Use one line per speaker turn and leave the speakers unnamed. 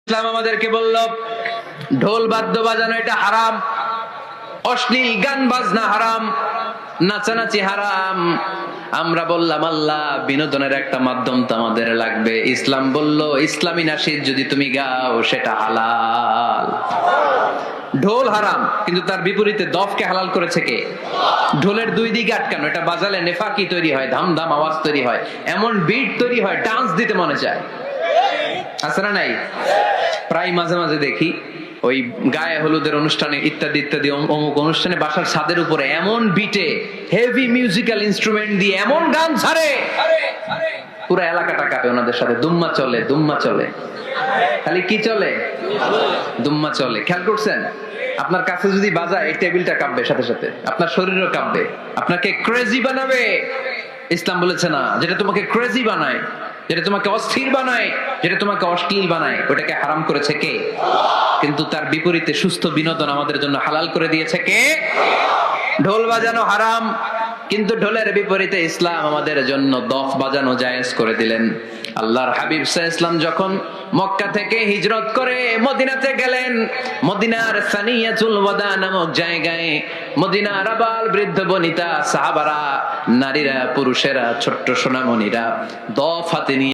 ইসলাম আমাদেরকে বলল ঢোল বাদ্য বাজানো এটা হারাম, অশ্লীল গান বাজনা হারাম, নাচানাচি হারাম। আমরা বললাম আল্লাহ বিনোদনের একটা মাধ্যম তো আমাদের লাগবে। ইসলাম বলল ইসলামী নাশিদ যদি তুমি গাও সেটা হালাল। ঢোল হারাম, কিন্তু তার বিপরীতে দফকে হালাল করেছে কে? ঢোলের দুই দিকে আটকানো, এটা বাজালে নেফাকি তৈরি হয়, ধাম ধাম আওয়াজ তৈরি হয়, এমন বিট তৈরি হয় ডান্স দিতে মনে চায়। আছে না নাই? প্রায় মাঝে মাঝে দেখি ওই গায়ে হলুদের অনুষ্ঠানে ইত্যাদি ইত্যাদি অমুক অনুষ্ঠানে বাসার ছাদের উপরে এমন বিটে হেভি মিউজিক্যাল ইনস্ট্রুমেন্ট দিয়ে এমন গান ছাড়ে পুরো এলাকাটা কাঁপে। ওনাদের সাথে দুম্মা চলে, দুম্মা চলে, খালি কি চলে? দুম্মা চলে। খেয়াল করছেন? আপনার কাছে যদি বাজায় এই টেবিলটা কাঁপবে, সাথে সাথে আপনার শরীরও কাঁপবে, আপনাকে ক্রেজি বানাবে। ইসলাম বলেছে না, যেটা তোমাকে ক্রেজি বানায়, যেটা তোমাকে অস্থির বানায়, যেটা তোমাকে অশ্লীল বানায়, ওটাকে হারাম করেছে কে? কিন্তু তার বিপরীতে সুস্থ বিনোদন আমাদের জন্য হালাল করে দিয়েছে কে? ঢোল বাজানো হারাম, কিন্তু ঢোলের বিপরীতে ইসলাম আমাদের জন্য দফ বাজানো জায়েজ করে দিলেন। আল্লাহর হাবিব সাল্লাল্লাহু আলাইহি ওয়াসাল্লাম যখন মক্কা থেকে হিজরত করে মদিনাতে গেলেন, মদিনার সানিয়াতুল ওয়াদা নামক জায়গায় মদিনার আবাল বৃদ্ধ বনিতা সাহাবারা, নারীরা, পুরুষেরা, ছোট্ট সোনামণিরা দফ হাতে নিয়ে